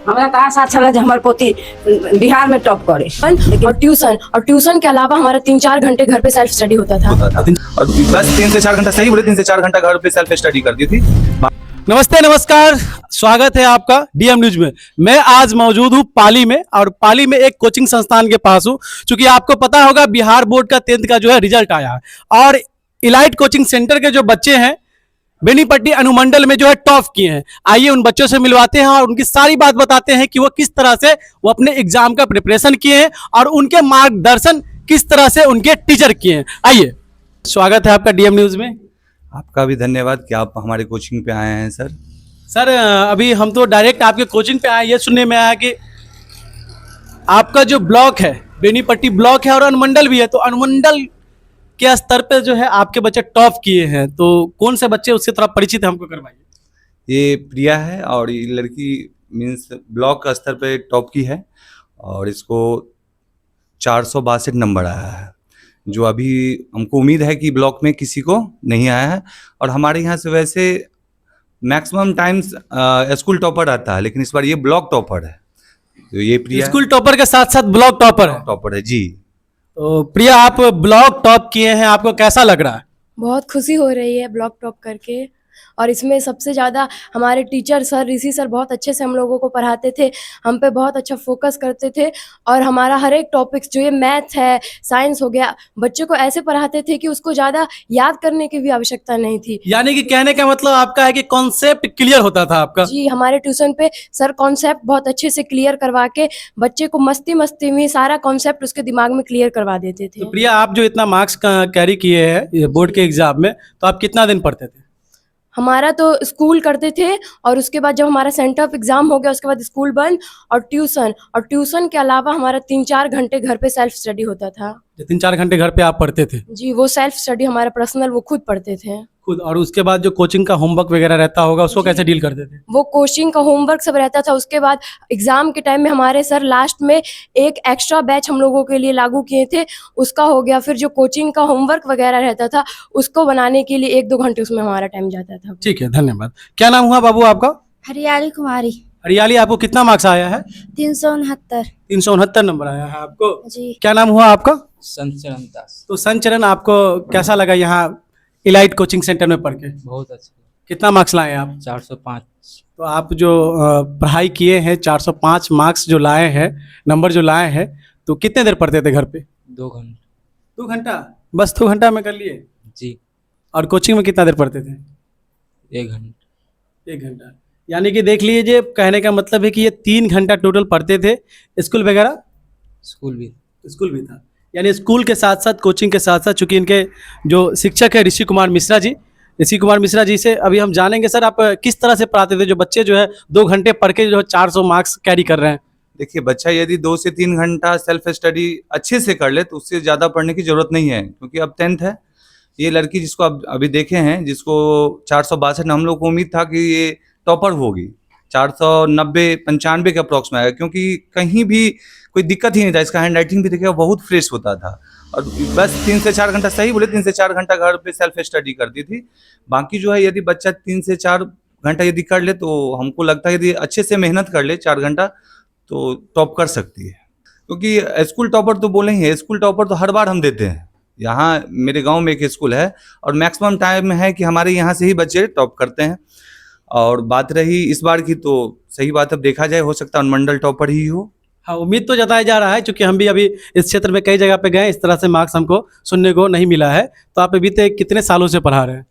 हमरा कहा साथ छला जे हमर पोती बिहार में टॉप करे। और ट्यूशन के अलावा हमारा 3-4 घंटे घर पे सेल्फ स्टडी होता था। और बस 3 से 4 घंटा, सही बोले, 3 से 4 घंटा घर पे सेल्फ स्टडी करती थी। नमस्ते, नमस्कार, स्वागत है आपका डीएम न्यूज में। मैं आज मौजूद हूँ पाली में, और पाली में एक कोचिंग संस्थान के पास हूँ। चूंकि आपको पता होगा बिहार बोर्ड का 10th का जो है रिजल्ट आया है, और इलाइट कोचिंग सेंटर के जो बच्चे हैं बेनीपट्टी अनुमंडल में जो है टॉप किए हैं। आइए उन बच्चों से मिलवाते हैं और उनकी सारी बात बताते हैं कि वो किस तरह से वो अपने एग्जाम का प्रिपरेशन किए हैं और उनके मार्गदर्शन किस तरह से उनके टीचर किए हैं। आइए, स्वागत है आपका डीएम न्यूज में। आपका भी धन्यवाद कि आप हमारे कोचिंग पे आए हैं सर। सर, अभी हम तो डायरेक्ट आपके कोचिंग पे आए, ये सुनने में आया कि आपका जो ब्लॉक है बेनीपट्टी ब्लॉक है और अनुमंडल भी है, तो अनुमंडल के स्तर पे जो है आपके बच्चे टॉप किए हैं। तो कौन से बच्चे, उससे थोड़ा परिचित हमको करवाइए। ये प्रिया है और ये लड़की मीन्स ब्लॉक स्तर पे टॉप की है और इसको 462 नंबर आया है, जो अभी हमको उम्मीद है कि ब्लॉक में किसी को नहीं आया है। और हमारे यहाँ से वैसे मैक्सिमम टाइम्स स्कूल टॉपर आता है, लेकिन इस बार ये ब्लॉक टॉपर है। तो ये प्रिया स्कूल टॉपर के साथ साथ ब्लॉक टॉपर है जी। तो प्रिया, आप ब्लॉक टॉप किए हैं, आपको कैसा लग रहा है? बहुत खुशी हो रही है ब्लॉक टॉप करके। और इसमें सबसे ज़्यादा हमारे टीचर सर ऋषि सर बहुत अच्छे से हम लोगों को पढ़ाते थे, हम पे बहुत अच्छा फोकस करते थे। और हमारा हर एक टॉपिक्स जो ये मैथ है, साइंस हो गया, बच्चों को ऐसे पढ़ाते थे कि उसको ज़्यादा याद करने की भी आवश्यकता नहीं थी। यानी कि कहने का मतलब आपका है कि कॉन्सेप्ट क्लियर होता था आपका। जी, हमारे ट्यूशन पे सर कॉन्सेप्ट बहुत अच्छे से क्लियर करवा के बच्चे को मस्ती मस्ती में सारा कॉन्सेप्ट उसके दिमाग में क्लियर करवा देते थे। तो प्रिया, आप जो इतना मार्क्स कैरी किए हैं बोर्ड के एग्जाम में, तो आप कितना दिन पढ़ते थे? हमारा तो स्कूल करते थे और उसके बाद जब हमारा सेंटर ऑफ एग्जाम हो गया उसके बाद स्कूल बंद और ट्यूशन के अलावा हमारा 3-4 घंटे घर पे सेल्फ स्टडी होता था। 3-4 घंटे घर पे आप पढ़ते थे? जी, वो सेल्फ स्टडी हमारा पर्सनल वो खुद पढ़ते थे खुद। और उसके बाद जो कोचिंग का होमवर्क वगैरह रहता होगा उसको कैसे डील करते थे? वो कोचिंग का होमवर्क सब रहता था। उसके बाद एग्जाम के टाइम में हमारे सर लास्ट में एक एक्स्ट्रा बैच हम लोगों के लिए लागू किए थे, उसका हो गया। फिर जो कोचिंग का होमवर्क वगैरह रहता था उसको बनाने के लिए 1-2 घंटे उसमें हमारा टाइम जाता था। ठीक है, धन्यवाद। क्या नाम हुआ बाबू आपका? हरियाली कुमारी। हरियाली, आपको कितना मार्क्स आया है? 369। 369 नंबर आया है आपको जी। क्या नाम हुआ आपका? संचरण दास। तो संचरण, आपको कैसा लगा यहाँ इलाइट कोचिंग सेंटर में पढ़ के? बहुत अच्छा। कितना मार्क्स लाए आप? 405। तो आप जो पढ़ाई किए हैं, 405 मार्क्स जो लाए हैं, नंबर जो लाए हैं, तो कितने देर पढ़ते थे घर पे? 2 घंटे। 2 घंटा? बस 2 घंटा में कर लिए? जी। और कोचिंग में कितना देर पढ़ते थे? 1 घंटा। 1 घंटा। यानी कि देख लीजिए, कहने का मतलब है कि ये 3 घंटा टोटल पढ़ते थे। स्कूल वगैरह? स्कूल भी था। यानी स्कूल के साथ साथ कोचिंग के साथ साथ, चूंकि इनके जो शिक्षक है ऋषि कुमार मिश्रा जी से अभी हम जानेंगे। सर, आप किस तरह से पढ़ाते थे जो बच्चे जो है 2 घंटे पढ़ के जो है 400 मार्क्स कैरी कर रहे हैं? देखिए, बच्चा यदि 2 से 3 घंटा सेल्फ स्टडी अच्छे से कर ले तो उससे ज़्यादा पढ़ने की जरूरत नहीं है, क्योंकि अब 10th है। ये लड़की जिसको अब अभी देखे हैं, जिसको 462, हम लोग को उम्मीद था कि ये टॉपर होगी। 490-95 के अप्रॉक्स में आएगा, क्योंकि कहीं भी कोई दिक्कत ही नहीं था। इसका हैंड राइटिंग भी देखिए बहुत फ्रेश होता था। और बस 3 से 4 घंटा, सही बोले, 3 से 4 घंटा घर पे सेल्फ स्टडी करती थी। बाकी जो है, यदि बच्चा 3 से 4 घंटा यदि कर ले तो हमको लगता है यदि अच्छे से मेहनत कर ले 4 घंटा तो टॉप कर सकती है। क्योंकि स्कूल टॉपर तो बोले ही है, स्कूल टॉपर तो हर बार हम देते हैं। यहाँ मेरे गाँव में एक स्कूल है और मैक्सिमम टाइम है कि हमारे यहाँ से ही बच्चे टॉप करते हैं। और बात रही इस बार की, तो सही बात, अब देखा जाए, हो सकता है अनुमंडल टॉपर ही हो। हाँ, उम्मीद तो जताया जा रहा है, क्योंकि हम भी अभी इस क्षेत्र में कई जगह पे गए, इस तरह से मार्क्स हमको सुनने को नहीं मिला है। तो आप अभी तक कितने सालों से पढ़ा रहे हैं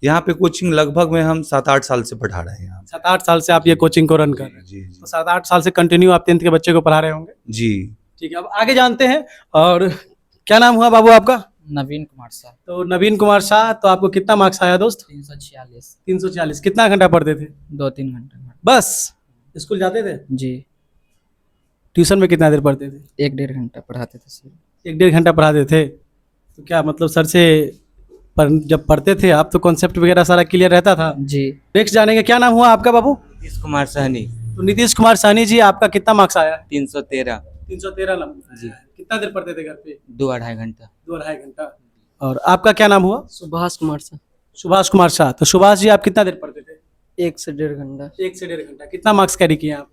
यहाँ पे? कोचिंग लगभग में हम 7-8 साल से पढ़ा रहे हैं यहाँ। 7-8 साल से आप ये कोचिंग को रन कर रहे हैं? जी। तो 7-8 साल से कंटिन्यू आप 10th के बच्चे को पढ़ा रहे होंगे? जी। ठीक है, अब आगे जानते हैं। और क्या नाम हुआ बाबू आपका? नवीन कुमार शाह। तो नवीन कुमार शाह, तो आपको कितना मार्क्स आया दोस्त? 346। 346। कितना घंटा पढ़ते थे? 2-3 घंटे। बस? स्कूल जाते थे? जी। ट्यूशन में कितना देर पढ़ते थे? 1-1.5 घंटा पढ़ाते थे सर। 1-1.5 घंटा पढ़ाते थे? तो क्या मतलब सर से जब पढ़ते थे आप तो कॉन्सेप्ट वगैरह सारा क्लियर रहता था? जी। नेक्स्ट जानेंगे। क्या नाम हुआ आपका बाबू? नीतीश कुमार सहनी। तो नीतीश कुमार सहनी जी, आपका कितना मार्क्स आया? 313। 313 नंबर जी। कितना देर पढ़ते थे घर पे? 2-2.5 घंटा। 2-2.5 घंटा। और आपका क्या नाम हुआ? सुभाष कुमार शाह। सुभाष कुमार शाह। तो सुभाष जी, आप कितना देर पढ़ते थे? 1 से 1.5 घंटा। 1 से 1.5 घंटा। कितना मार्क्स कैरी किए आप?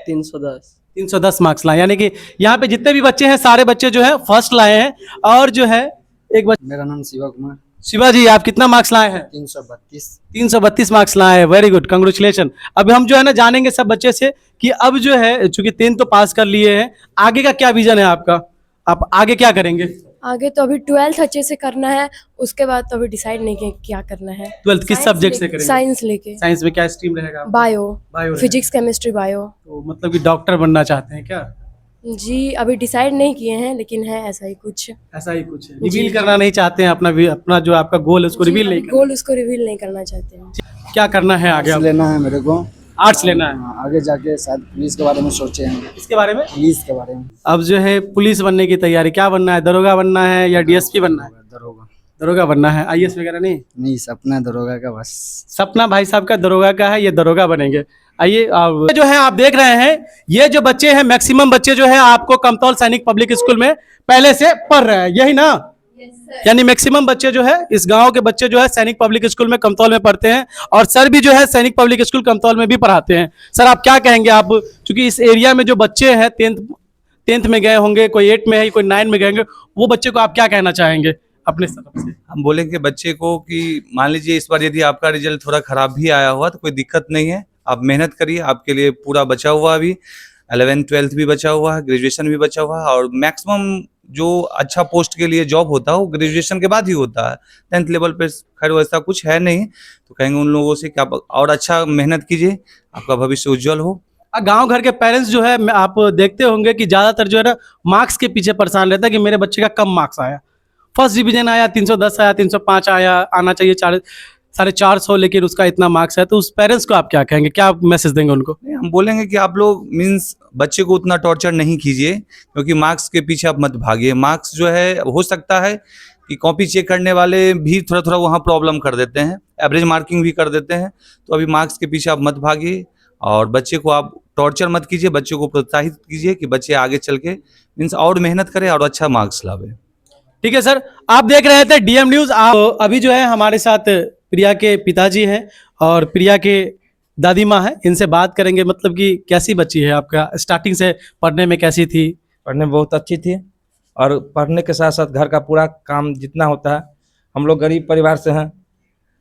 310। 310 मार्क्स लाए, यानी कि यहाँ पे जितने भी बच्चे हैं सारे बच्चे जो है फर्स्ट लाए हैं। और जो है एक बच्चा, मेरा नाम शिवा कुमार। शिवा जी आप कितना मार्क्स लाए हैं? 332। 332 मार्क्स लाए हैं, वेरी गुड, कंग्रेचुलेशन। अभी हम जो है ना जानेंगे सब बच्चे से कि अब जो है चूंकि 10th तो पास कर लिए हैं, आगे का क्या विजन है आपका, आप आगे क्या करेंगे? आगे तो अभी 12th अच्छे से करना है, उसके बाद तो अभी डिसाइड नहीं किया क्या करना है। 12th किस सब्जेक्ट से करेंगे? साइंस लेके। साइंस में क्या स्ट्रीम रहेगा आपका? Bio, bio physics, chemistry, bio. तो मतलब कि डॉक्टर बनना चाहते हैं क्या? जी अभी डिसाइड नहीं किए हैं, लेकिन है ऐसा ही कुछ। ऐसा ही कुछ है, रिवील करना नहीं चाहते हैं अपना जो आपका गोल है उसको रिवील नहीं गोल उसको रिवील नहीं करना चाहते हैं। करना। क्या करना है आगे? लेना है मेरे को, आर्ट्स लेना है। आगे जाके शायद पुलिस के बारे में सोचे हैं। इसके बारे में? पुलिस के बारे में। अब जो है पुलिस बनने की तैयारी, क्या बनना है, दरोगा बनना है या डीएसपी बनना है? दरोगा। दरोगा बनना है, आईएएस वगैरह नहीं? नहीं, सपना दरोगा का बस। सपना भाई साहब का दरोगा का है, ये दरोगा बनेंगे। आइए अब जो है आप देख रहे हैं ये जो बच्चे हैं मैक्सिमम बच्चे जो है आपको कमतौल सैनिक पब्लिक स्कूल में पहले से पढ़ रहे हैं, यही ना? यानी मैक्सिमम बच्चे जो है इस गांव के बच्चे जो है सैनिक पब्लिक स्कूल में कमतौल में पढ़ते हैं, और सर भी जो है सैनिक पब्लिक स्कूल कमतौल में भी पढ़ाते हैं। सर आप क्या कहेंगे, आप चूंकि इस एरिया में जो बच्चे हैं 10th में गए होंगे, कोई 8 में है, कोई 9 में गए होंगे, वो बच्चे को आप क्या कहना चाहेंगे अपने तरफ से? हम बोलेंगे बच्चे को कि मान लीजिए इस बार यदि आपका रिजल्ट थोड़ा खराब भी आया हुआ तो कोई दिक्कत नहीं है, आप मेहनत करिए, आपके लिए पूरा बचा हुआ अभी 11th 12th भी बचा हुआ है, ग्रेजुएशन भी बचा हुआ है, और मैक्सिमम जो अच्छा पोस्ट के लिए जॉब होता है वो ग्रेजुएशन के बाद ही होता है। 10th लेवल पे खैर वैसा कुछ है नहीं, तो कहेंगे उन लोगों से कि आप और अच्छा मेहनत कीजिए, आपका भविष्य उज्जवल हो। गांव घर के पेरेंट्स जो है आप देखते होंगे कि ज्यादातर जो है ना मार्क्स के पीछे परेशान रहता है कि मेरे बच्चे का कम मार्क्स आया, फर्स्ट डिवीजन आया, 310 आया, 305 आया, आना चाहिए 450, लेकिन उसका इतना मार्क्स है। तो उस पेरेंट्स को आप क्या कहेंगे, क्या मैसेज देंगे उनको? हम बोलेंगे कि आप लोग मीन्स बच्चे को उतना टॉर्चर नहीं कीजिए, क्योंकि मार्क्स के पीछे आप मत भागिए। मार्क्स जो है हो सकता है कि कॉपी चेक करने वाले भी थोड़ा थोड़ा वहाँ प्रॉब्लम कर देते हैं, एवरेज मार्किंग भी कर देते हैं, तो अभी मार्क्स के पीछे आप मत भागिए और बच्चे को आप टॉर्चर मत कीजिए, बच्चे को प्रोत्साहित कीजिए कि बच्चे आगे चल के मीन्स और मेहनत करें और अच्छा मार्क्स लावे। ठीक है सर, आप देख रहे थे डीएम न्यूज। आप अभी जो है हमारे साथ प्रिया के पिताजी हैं और प्रिया के दादी माँ हैं, इनसे बात करेंगे मतलब कि कैसी बच्ची है आपका, स्टार्टिंग से पढ़ने में कैसी थी? पढ़ने में बहुत अच्छी थी, और पढ़ने के साथ साथ घर का पूरा काम जितना होता है, हम लोग गरीब परिवार से हैं,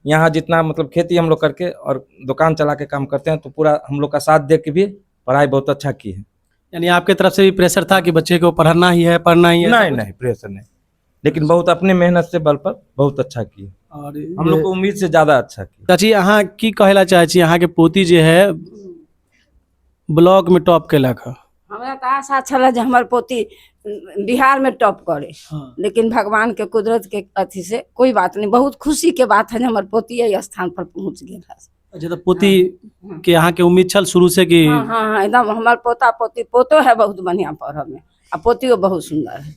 यहाँ जितना मतलब खेती हम लोग करके और दुकान चला के काम करते हैं, तो पूरा हम लोग का साथ दे के भी पढ़ाई बहुत अच्छा की है। यानी आपके तरफ से भी प्रेशर था कि बच्चे को पढ़ना ही है, पढ़ना ही है? नहीं प्रेशर नहीं, लेकिन बहुत अपने मेहनत से बल पर बहुत अच्छा की है, और हम लोग को उम्मीद से ज्यादा अच्छा की। चाची अहाँ की कहला चाहे छी, अहाँ के पोती जे है ब्लॉक में टॉप केलक है? हमरा तो आशा छल जे हमर पोती बिहार में टॉप करे, लेकिन भगवान के कुदरत के अथी से कोई बात नहीं, बहुत खुशी के बात है जे हमर पोती यही स्थान पर पहुंच गेल है। अच्छा, तो पोती के यहाँ के उम्मीद छल शुरू से कि? हाँ, एकदम हमर पोता पोती, पोतो है बहुत बढ़िया पढ़ में, आ पोतियो बहुत सुंदर है।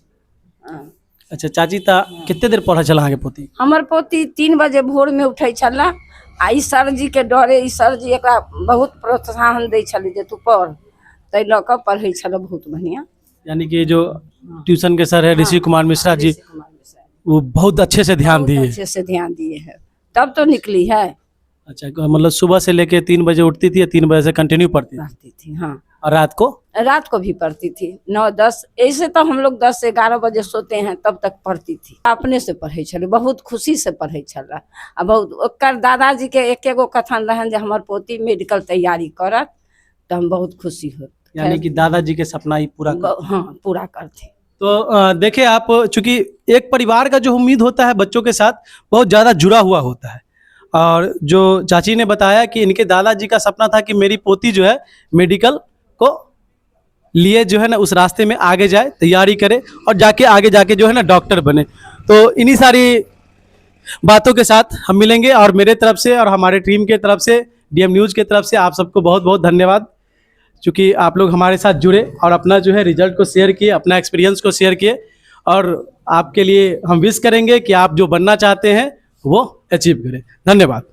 हाँ। अच्छा चाची, ता कितने देर पढ़ा चला अहाँ के पोती? हमर पोती 3 बजे भोर में उठे छला, आ ई सर जी के डरे, ई सर जी एकरा बहुत प्रोत्साहन दै छले जे तू पढ़, तै लऽ कऽ पढ़ै छल बहुत बढ़िया। यानी कि जो ट्यूशन के सर है ऋषि कुमार मिश्रा जी, वो बहुत अच्छे से ध्यान दिए, अच्छे से ध्यान दिए है, तब तो निकली है। अच्छा, मतलब सुबह से लेके 3 बजे उठती थी, 3 बजे से कंटिन्यू पढ़ती थी? हाँ, और रात को भी पढ़ती थी 9-10, ऐसे तो हम लोग 10 से 11 बजे सोते हैं, तब तक पढ़ती थी। अपने से पढ़े छले, बहुत खुशी से पढ़े छला। आ बहुत ओकर दादाजी के एकेगो कथन रहन जे हमर पोती मेडिकल तैयारी करत, तो हम बहुत खुशी होत। यानी कि दादाजी के सपना ही पूरा हाँ, पूरा करते। तो देखिए आप, चूंकि एक परिवार का जो उम्मीद होता है बच्चों के साथ बहुत ज़्यादा जुड़ा हुआ होता है, और जो चाची ने बताया कि इनके दादाजी का सपना था कि मेरी पोती जो है मेडिकल को लिए जो है ना उस रास्ते में आगे जाए, तैयारी करे और जाके आगे जाके जो है ना डॉक्टर बने। तो इन्हीं सारी बातों के साथ हम मिलेंगे, और मेरे तरफ से और हमारे टीम के तरफ से, डीएम न्यूज़ के तरफ से आप सबको बहुत बहुत धन्यवाद, क्योंकि आप लोग हमारे साथ जुड़े और अपना जो है रिजल्ट को शेयर किए, अपना एक्सपीरियंस को शेयर किए, और आपके लिए हम विश करेंगे कि आप जो बनना चाहते हैं वो अचीव करें। धन्यवाद।